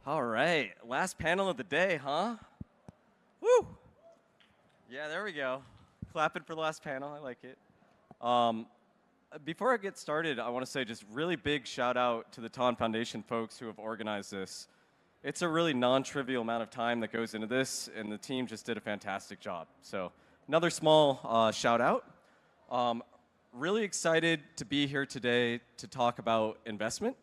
All right, last panel of the day, huh? Woo! Yeah, there we go. Clapping for the last panel, I like it. Um, Before I get started, I want to say just really big shout out to the Ton Foundation folks who have organized this. It's a really non-trivial amount of time that goes into this, and the team just did a fantastic job. So another small shout out. Really excited to be here today to talk about investment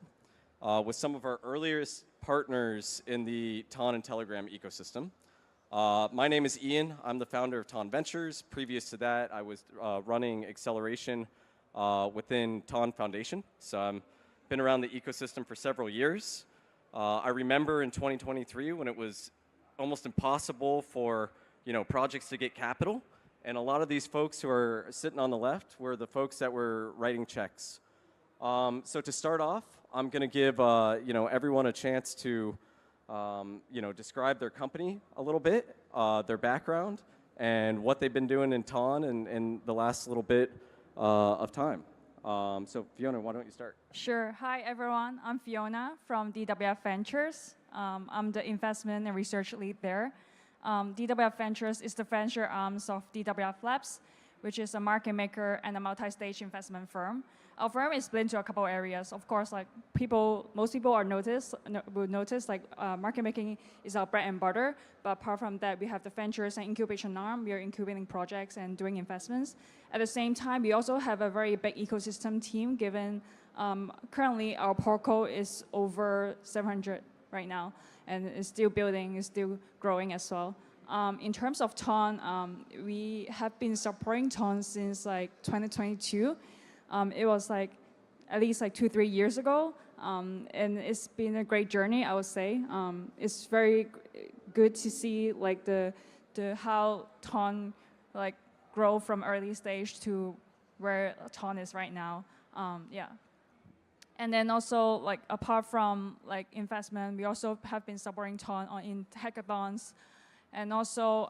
with some of our earliest partners in the Ton and Telegram ecosystem. My name is Ian. I'm the founder of Ton Ventures. Previous to that, I was running acceleration within Ton Foundation. So I've been around the ecosystem for several years. I remember in 2023 when it was almost impossible for projects to get capital. And a lot of these folks who are sitting on the left were the folks that were writing checks. So to start off, I'm going to give everyone a chance to describe their company a little bit, their background, and what they've been doing in Ton in the last little bit of time. So Fiona, why don't you start? Sure. Hi, everyone. I'm Fiona from DWF Ventures. I'm the investment and research lead there. DWF Ventures is the venture arms of DWF Labs, which is a market maker and a multi-stage investment firm. Our firm is split into a couple areas. Of course, like most people will notice like market making is our bread and butter. But apart from that, we have the ventures and incubation arm. We are incubating projects and doing investments. At the same time, we also have a very big ecosystem team. Given currently our portfolio is over 700 right now, and it's still building, it's still growing as well. In terms of Ton, we have been supporting Ton since like 2022. It was like at least like 2-3 years ago, and it's been a great journey, I would say. It's very good to see like the how Ton like grow from early stage to where Ton is right now. Yeah. And then also, like apart from like investment, we also have been supporting Ton in hackathons, and also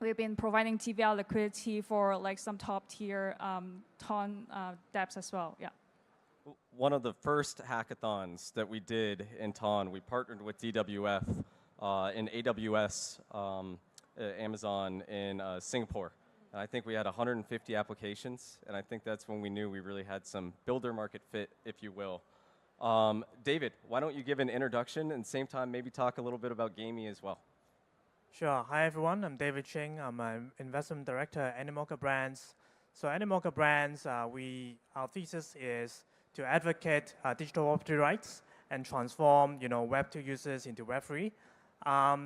we've been providing TVL liquidity for like some top tier Ton dApps as well. Yeah. One of the first hackathons that we did in Ton, we partnered with DWF in AWS, Amazon in Singapore. And I think we had 150 applications, and I think that's when we knew we really had some builder market fit, if you will. David, why don't you give an introduction and same time maybe talk a little bit about gaming as well? Sure. Hi, everyone. I'm David Ching. I'm an investment director at Animoca Brands. So Animoca Brands, our thesis is to advocate digital property rights and transform Web2 users into Web3.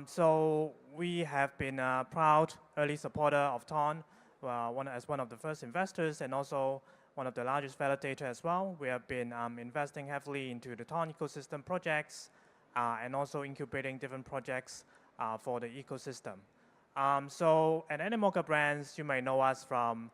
So we have been a proud early supporter of Ton, as one of the first investors and also one of the largest validators as well. We have been investing heavily into the Ton ecosystem projects and also incubating different projects for the ecosystem. So at Animoca Brands, you may know us from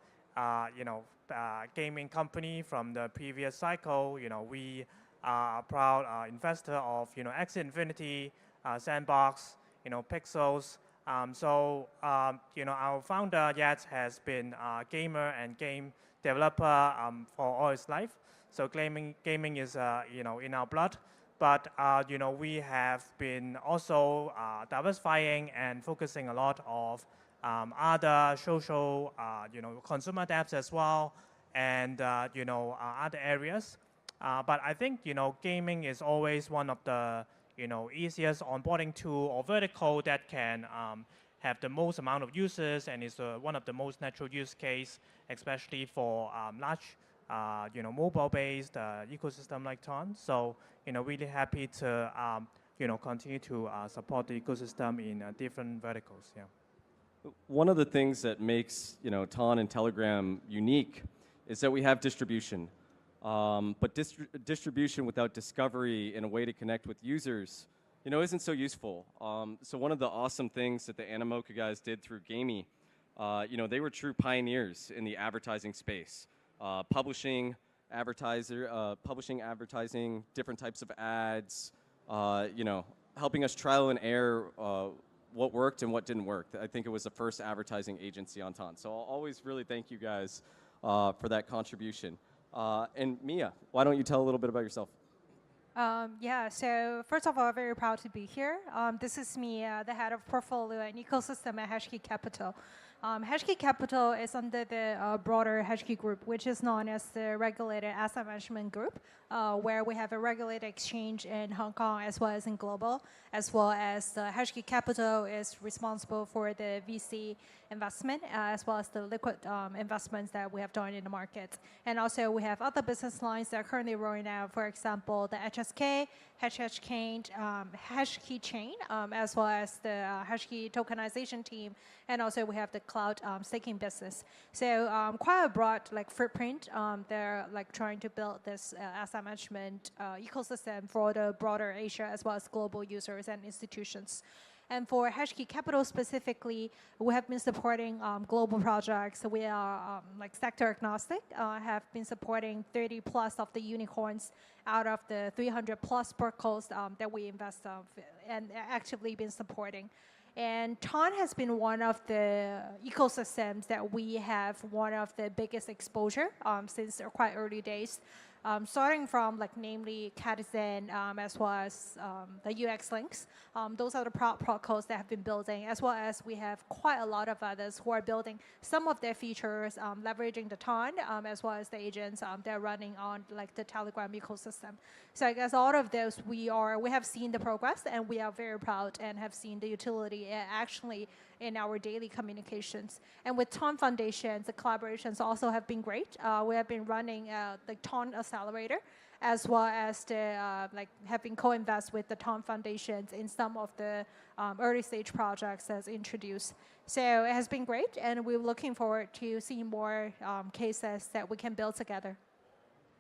gaming company from the previous cycle. We are a proud investor of Axie Infinity, Sandbox, Pixels. Our founder Yat has been a gamer and game developer for all his life. So gaming is in our blood. But we have been also diversifying and focusing a lot of other social consumer dApps as well, and other areas. But I think gaming is always one of the easiest onboarding tool or vertical that can have the most amount of users, and is one of the most natural use case, especially for large mobile-based ecosystem like Ton. So really happy to continue to support the ecosystem in different verticals. Yeah. One of the things that makes Ton and Telegram unique is that we have distribution. But distribution without discovery and a way to connect with users, isn't so useful. So one of the awesome things that the Animoca guys did through Gamey, they were true pioneers in the advertising space, publishing advertising, different types of ads, helping us trial and error what worked and what didn't work. I think it was the first advertising agency on Ton. So I'll always really thank you guys for that contribution. And Mia, why don't you tell a little bit about yourself? Yeah, so first of all, very proud to be here. This is me, the head of portfolio and ecosystem at HashKey Capital. HashKey Capital is under the broader HashKey Group, which is known as the regulated asset management group, where we have a regulated exchange in Hong Kong as well as in global, as well as the HashKey Capital is responsible for the VC investment, as well as the liquid investments that we have done in the market. And also we have other business lines that are currently rolling out, for example, the HSK, HashKey Chain, as well as the HashKey tokenization team, and also we have the cloud staking business. So quite a broad footprint. They're trying to build this asset management ecosystem for the broader Asia as well as global users and institutions. And for HashKey Capital specifically, we have been supporting global projects. We are sector agnostic, have been supporting 30 plus of the unicorns out of the 300 plus protocols that we invest and actively been supporting. And TON has been one of the ecosystems that we have one of the biggest exposure since quite early days. Starting from namely Catizen as well as the UX links. Those are the protocols that have been building, as well as we have quite a lot of others who are building some of their features, leveraging the TON, as well as the agents they're running on the Telegram ecosystem. So I guess all of those we have seen the progress, and we are very proud and have seen the utility actually in our daily communications. And with TON Foundation, the collaborations also have been great. We have been running the TON Accelerator, as well as the having co-invest with the TON Foundations in some of the early stage projects as introduced. So it has been great, and we're looking forward to seeing more cases that we can build together.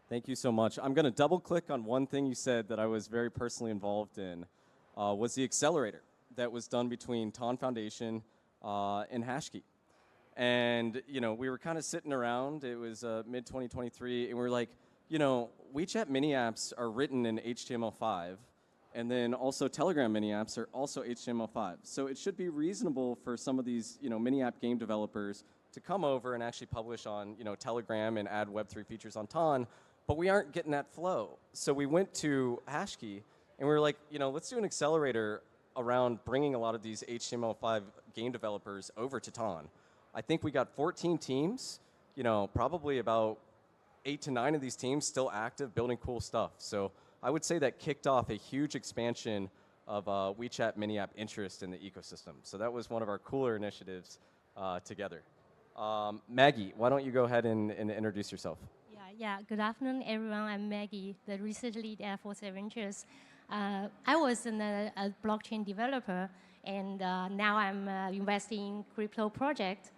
Thank you so much. I'm going to double click on one thing you said that I was very personally involved in, was the accelerator that was done between TON Foundation and HashKey. And we were kind of sitting around, it was mid-2023, and we were like, WeChat mini apps are written in HTML5, and then also Telegram mini apps are also HTML5. So it should be reasonable for some of these mini app game developers to come over and actually publish on Telegram and add Web3 features on TON, but we aren't getting that flow. So we went to HashKey, and we were like, let's do an accelerator around bringing a lot of these HTML5 game developers over to TON. I think we got 14 teams, probably about 8 to 9 of these teams still active, building cool stuff. So I would say that kicked off a huge expansion of WeChat mini app interest in the ecosystem. So that was one of our cooler initiatives together. Maggie, why don't you go ahead and introduce yourself? Yeah. Good afternoon, everyone. I'm Maggie, the research lead at DWF Ventures. I was a blockchain developer, and now I'm investing in crypto projects,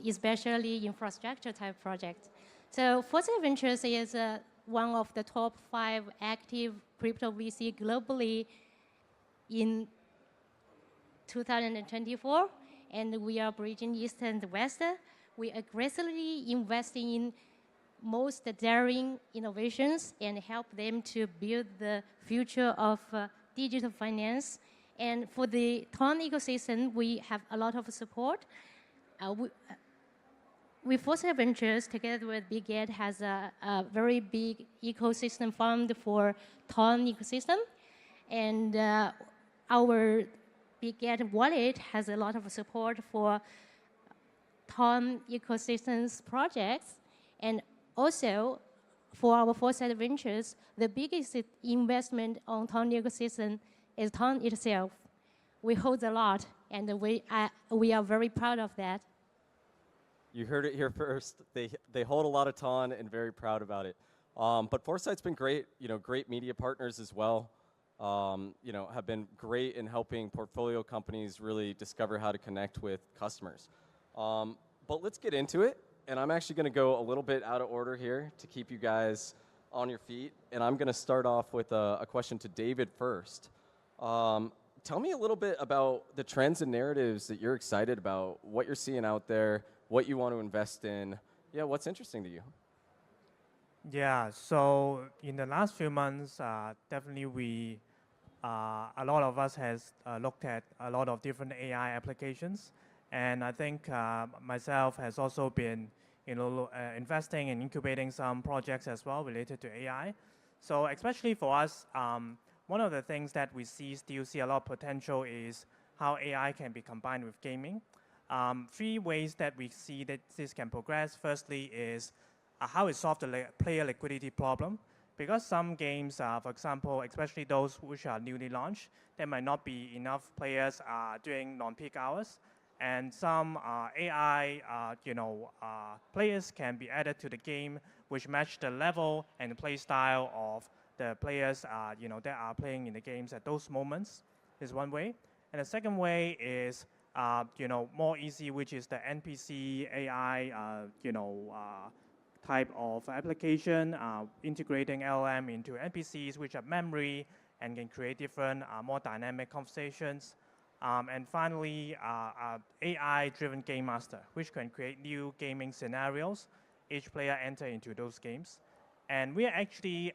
especially infrastructure type projects. So DWF Ventures is one of the top 5 active crypto VC globally in 2024, and we are bridging East and West. We aggressively investing in most daring innovations and help them to build the future of digital finance. And for the TON ecosystem, we have a lot of support. With DWF Ventures, together with Big Ed, has a very big ecosystem fund for TON ecosystem. And our Big Ed wallet has a lot of support for TON ecosystems projects. And also, for our DWF Ventures, the biggest investment on TON ecosystem is TON itself. We hold a lot, and we are very proud of that. You heard it here first. They hold a lot of TON and very proud about it. But Foresight's been great. Great media partners as well. Have been great in helping portfolio companies really discover how to connect with customers. But let's get into it. And I'm actually going to go a little bit out of order here to keep you guys on your feet. And I'm going to start off with a question to David first. Tell me a little bit about the trends and narratives that you're excited about, what you're seeing out there, what you want to invest in. Yeah, what's interesting to you? Yeah, so in the last few months, definitely a lot of us has looked at a lot of different AI applications. And I think myself has also been investing and incubating some projects as well related to AI. So especially for us, one of the things that we still see a lot of potential is how AI can be combined with gaming. Three ways that we see that this can progress. Firstly is how it solves the player liquidity problem. Because some games, for example, especially those which are newly launched, there might not be enough players during non-peak hours. And some AI players can be added to the game which match the level and the play style of the players that are playing in the games at those moments is one way. And the second way is more easy, which is the NPC AI type of application, integrating LLM into NPCs which have memory and can create different more dynamic conversations. And finally, AI-driven game master, which can create new gaming scenarios. Each player enter into those games. And we are actually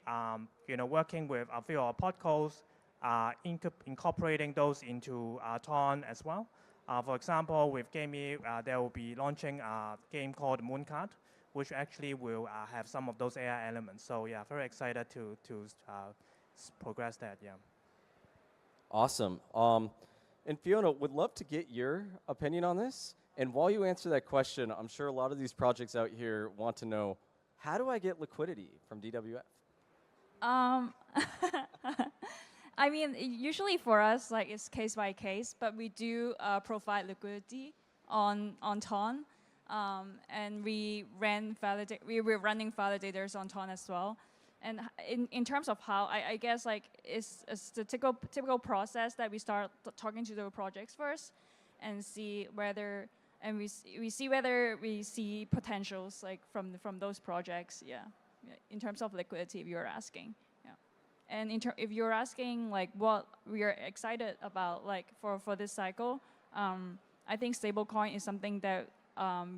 working with a few of our podcasts, incorporating those into Ton as well. For example, with Gamey, they will be launching a game called Mooncard, which actually will have some of those AI elements. So yeah, very excited to progress that, yeah. Awesome. And Fiona, would love to get your opinion on this. And while you answer that question, I'm sure a lot of these projects out here want to know, how do I get liquidity from DWF? I mean, usually for us, like it's case by case, but we do provide liquidity on Ton, and we're running validators on Ton as well. And in terms of how, I guess like it's the typical process that we start talking to the projects first, and see whether we see whether we see potentials like from those projects. Yeah, in terms of liquidity, if you're asking. Yeah, and if you're asking like what we are excited about like for this cycle, I think stablecoin is something that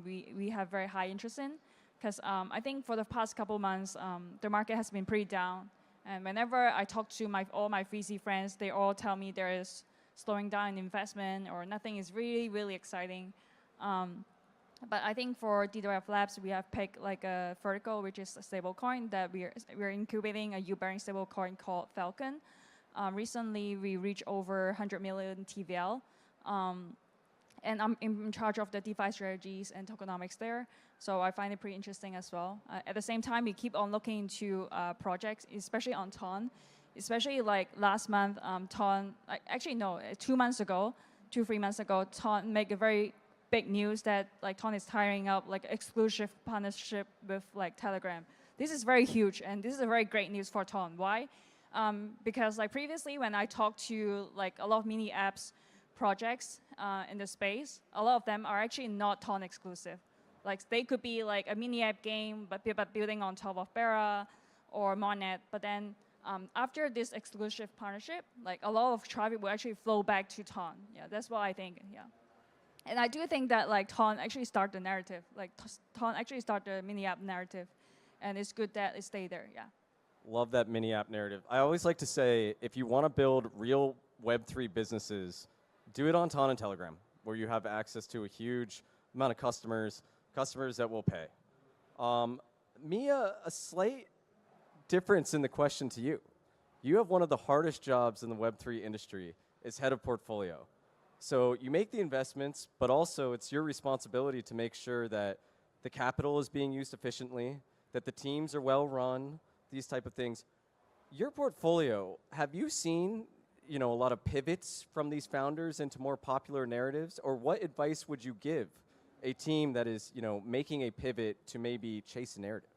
we have very high interest in. Because I think for the past couple months, the market has been pretty down. And whenever I talk to all my VC friends, they all tell me there is slowing down in investment or nothing is really, really exciting. But I think for DWF Labs, we have picked like a vertical, which is a stablecoin that we're incubating a yield-bearing stablecoin called Falcon. Recently, we reached over 100 million TVL. And I'm in charge of the DeFi strategies and tokenomics there. So I find it pretty interesting as well. At the same time, we keep on looking into projects, especially on Ton. Especially like last month, Ton, actually no, 2 months ago, 3 months ago, Ton made a very big news that like Ton is tying up like exclusive partnership with like Telegram. This is very huge, and this is a very great news for Ton. Why? Because like previously when I talked to like a lot of mini apps projects in the space, a lot of them are actually not Ton exclusive. Like they could be like a mini app game, but building on top of Bera or Monet. But then after this exclusive partnership, like a lot of traffic will actually flow back to Ton. Yeah, that's what I think. Yeah, and I do think that like Ton actually start the narrative. Like Ton actually start the mini app narrative, and it's good that it stay there. Yeah. Love that mini app narrative. I always like to say, if you want to build real Web3 businesses, do it on Ton and Telegram, where you have access to a huge amount of customers that will pay. Mia, a slight difference in the question to you. You have one of the hardest jobs in the Web3 industry as head of portfolio. So you make the investments, but also it's your responsibility to make sure that the capital is being used efficiently, that the teams are well run, these type of things. Your portfolio, have you seen a lot of pivots from these founders into more popular narratives? Or what advice would you give a team that is, making a pivot to maybe chase a narrative?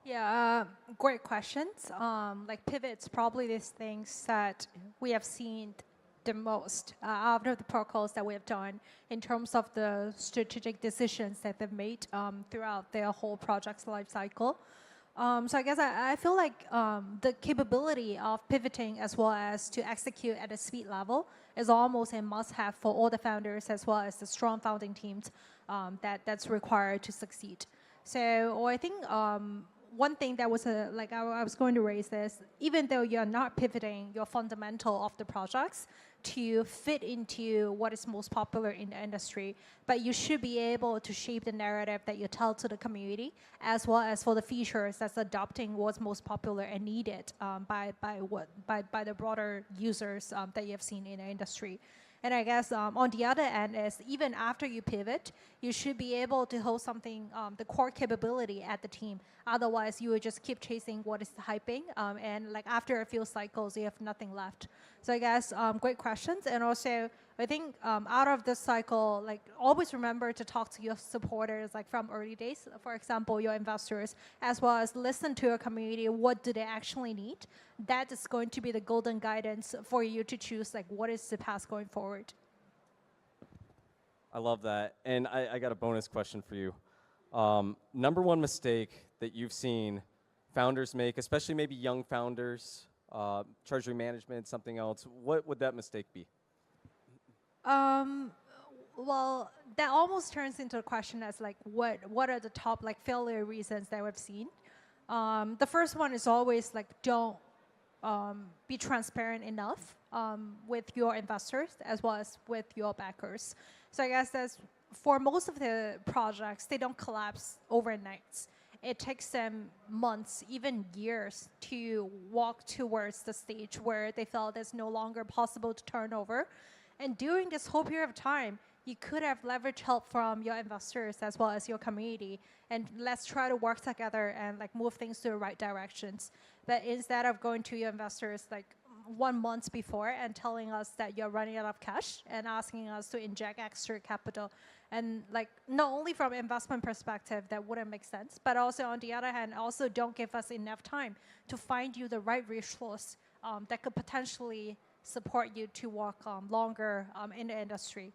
Yeah, great questions. Like pivots, probably these things that we have seen the most out of the protocols that we have done in terms of the strategic decisions that they've made throughout their whole project's life cycle. So I guess I feel like the capability of pivoting as well as to execute at a speed level is almost a must-have for all the founders as well as the strong founding teams that's required to succeed. So I think one thing that was I was going to raise is, even though you're not pivoting your fundamental of the projects to fit into what is most popular in the industry, but you should be able to shape the narrative that you tell to the community, as well as for the features that's adopting what's most popular and needed by the broader users that you have seen in the industry. And I guess on the other end is, even after you pivot, you should be able to hold something, the core capability at the team. Otherwise, you would just keep chasing what is hyping, and like after a few cycles, you have nothing left. So I guess great questions. And also, I think out of this cycle, like always remember to talk to your supporters, like from early days, for example, your investors, as well as listen to your community. What do they actually need? That is going to be the golden guidance for you to choose, like what is the path going forward. I love that. And I got a bonus question for you. Number one mistake that you've seen founders make, especially maybe young founders, treasury management, something else, what would that mistake be? Well, that almost turns into a question as like, what are the top like failure reasons that we've seen? The first one is always like, don't be transparent enough with your investors as well as with your backers. So I guess that's, for most of the projects, they don't collapse overnight. It takes them months, even years, to walk towards the stage where they felt it's no longer possible to turn over. And during this whole period of time, you could have leveraged help from your investors as well as your community. And let's try to work together and like move things to the right directions. But instead of going to your investors like 1 month before and telling us that you're running out of cash and asking us to inject extra capital, and like not only from investment perspective that wouldn't make sense, but also on the other hand, also don't give us enough time to find you the right resource that could potentially support you to walk longer in the industry.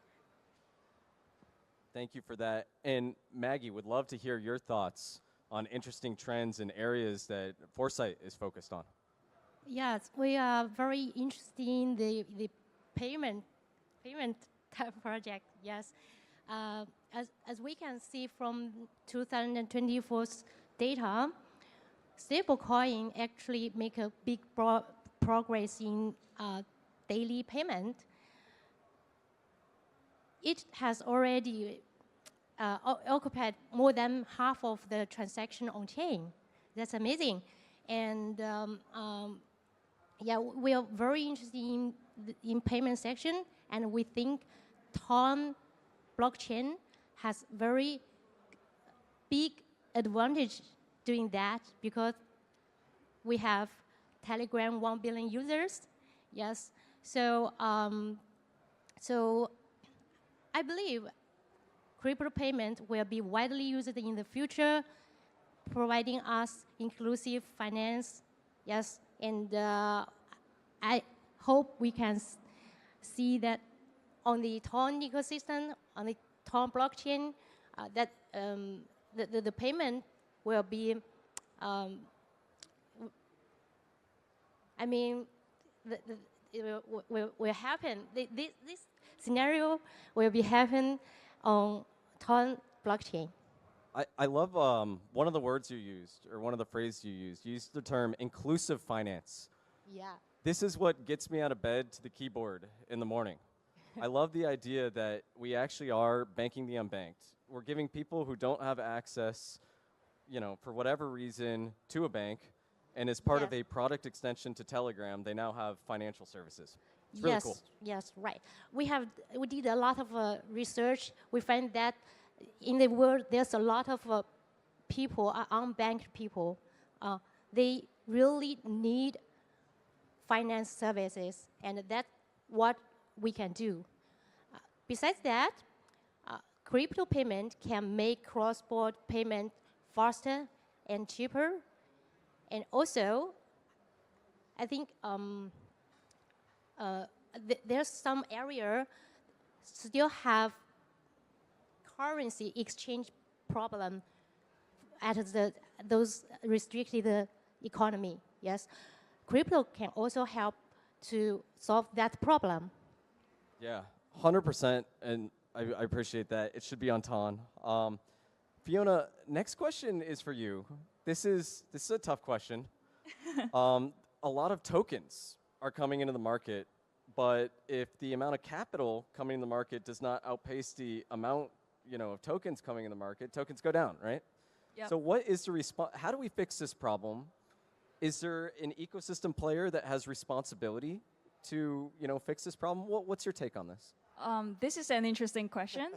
Thank you for that. And Maggie, would love to hear your thoughts on interesting trends and areas that Foresight is focused on. Yes, we are very interested in the payment type project. Yes, as we can see from 2024's data, stablecoin actually make a big progress in daily payment. It has already occupied more than half of the transaction on chain. That's amazing. And yeah, we are very interested in payment section, and we think Ton blockchain has very big advantage doing that, because we have Telegram 1 billion users. Yes, so so I believe crypto payment will be widely used in the future, providing us inclusive finance. Yes, and I hope we can see that on the Ton ecosystem, on the Ton blockchain, that the payment will be, I mean, it will happen. This scenario will be happen on Ton blockchain. I love one of the words you used, or one of the phrases you used. You used the term inclusive finance. Yeah. This is what gets me out of bed to the keyboard in the morning. I love the idea that we actually are banking the unbanked. We're giving people who don't have access, you know, for whatever reason, to a bank, and as part of a product extension to Telegram, they now have financial services. It's really cool. Yes, right. We did a lot of research. We find that in the world, there's a lot of people, unbanked people. They really need finance services, and that's what we can do. Besides that, crypto payment can make cross-border payment faster and cheaper. And also, I think there's some area still have currency exchange problem at those restricted economy. Yes, crypto can also help to solve that problem. Yeah, 100%, and I appreciate that. It should be on Ton. Fiona, next question is for you. this is a tough question. A lot of tokens are coming into the market, but if the amount of capital coming in the market does not outpace the amount, of tokens coming in the market, tokens go down, right? Yep. So what is the how do we fix this problem? Is there an ecosystem player that has responsibility to, fix this problem? What's your take on this? This is an interesting question.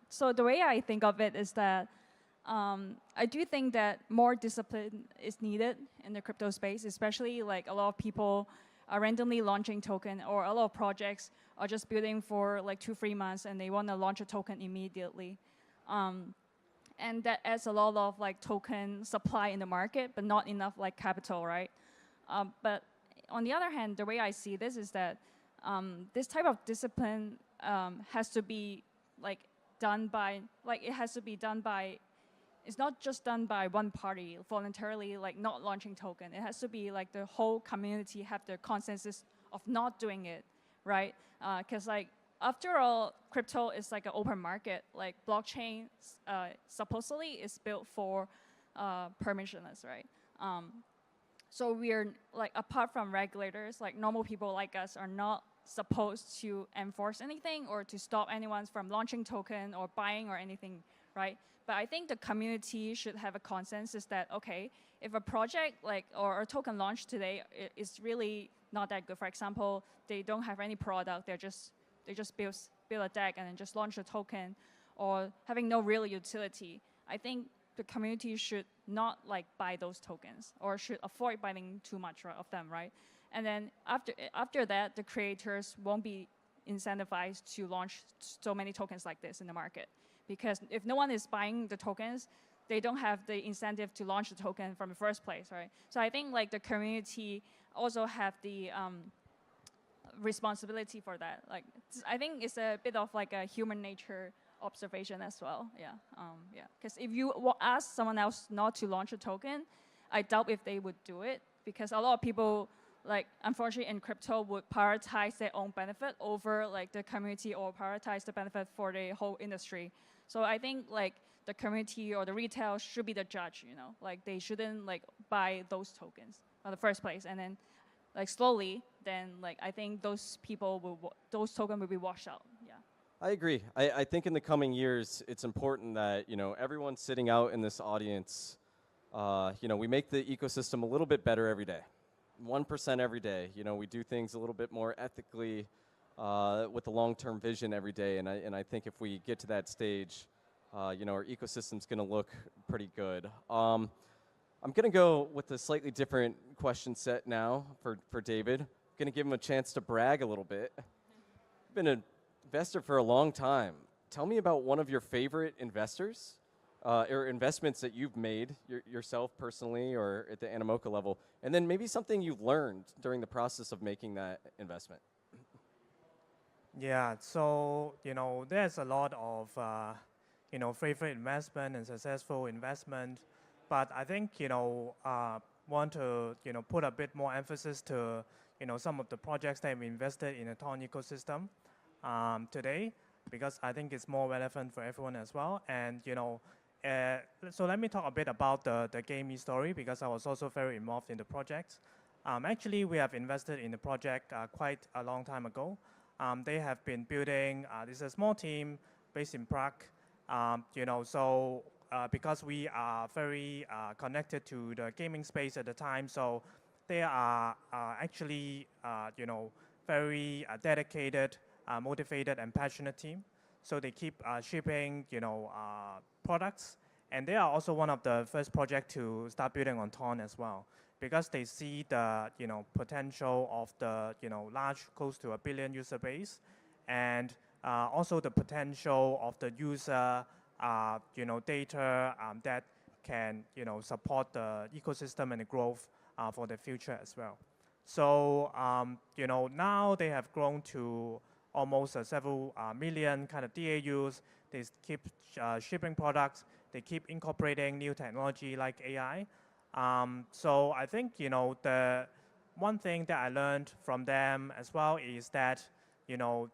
So the way I think of it is that I do think that more discipline is needed in the crypto space, especially like a lot of people are randomly launching token, or a lot of projects are just building for like 2-3 months and they want to launch a token immediately. And that adds a lot of like token supply in the market, but not enough like capital, right? But on the other hand, the way I see this is that this type of discipline has to be like done by, it's not just done by one party voluntarily, like not launching token. It has to be like the whole community have the consensus of not doing it, right? Because like after all, crypto is like an open market. Like blockchain supposedly is built for permissionless, right? So we're like, apart from regulators, like normal people like us are not supposed to enforce anything or to stop anyone from launching token or buying or anything, right? But I think the community should have a consensus that, okay, if a project like or a token launched today is really not that good. For example, they don't have any product, they just build a deck and then just launch a token, or having no real utility. I think the community should not like buy those tokens, or should avoid buying too much of them, right? And then after that, the creators won't be incentivized to launch so many tokens like this in the market. Because if no one is buying the tokens, they don't have the incentive to launch the token from the first place, right? So I think like the community also have the responsibility for that. Like I think it's a bit of like a human nature observation as well. Yeah, yeah. Because if you ask someone else not to launch a token, I doubt if they would do it, because a lot of people, like unfortunately in crypto, would prioritize their own benefit over like the community, or prioritize the benefit for the whole industry. So I think like the community or the retail should be the judge, like they shouldn't like buy those tokens in the first place, and then like slowly, then like I think those tokens will be washed out. Yeah. I agree. I think in the coming years, it's important that, everyone sitting out in this audience, we make the ecosystem a little bit better every day. 1% every day. We do things a little bit more ethically with a long-term vision every day. And I think if we get to that stage, our ecosystem's going to look pretty good. I'm going to go with a slightly different question set now for David. I'm going to give him a chance to brag a little bit. I've been an investor for a long time. Tell me about one of your favorite investors or investments that you've made yourself personally or at the Animoca level, and then maybe something you've learned during the process of making that investment. Yeah, so, there's a lot of, favorite investment and successful investment, but I think, want to, put a bit more emphasis to, some of the projects that we invested in the Ton ecosystem today, because I think it's more relevant for everyone as well. And, so let me talk a bit about the gaming story, because I was also very involved in the project. Actually, we have invested in the project quite a long time ago. They have been building, this is a small team based in Prague, so because we are very connected to the gaming space at the time, so they are actually, very dedicated, motivated and passionate team. So they keep shipping, products, and they are also one of the first projects to start building on Ton as well, because they see the potential of the large, close to 1 billion user base, and also the potential of the user data that can support the ecosystem and the growth for the future as well. So now they have grown to almost several million kind of DAUs. They keep shipping products. They keep incorporating new technology like AI. So I think the one thing that I learned from them as well is that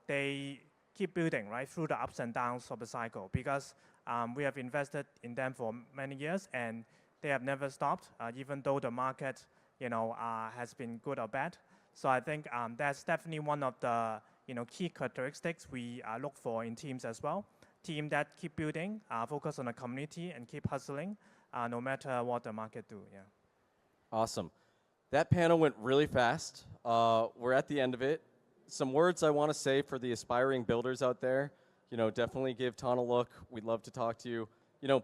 they keep building right through the ups and downs of the cycle, because we have invested in them for many years, and they have never stopped, even though the market, has been good or bad. So I think that's definitely one of the key characteristics we look for in teams as well. Team that keep building, focus on the community, and keep hustling, no matter what the market do. Yeah. Awesome. That panel went really fast. We're at the end of it. Some words I want to say for the aspiring builders out there. Definitely give Ton a look. We'd love to talk to you.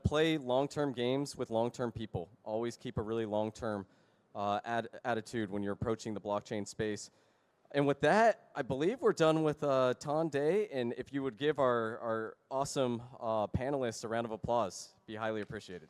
Play long-term games with long-term people. Always keep a really long-term attitude when you're approaching the blockchain space. And with that, I believe we're done with Ton Day. And if you would give our awesome panelists a round of applause, be highly appreciated.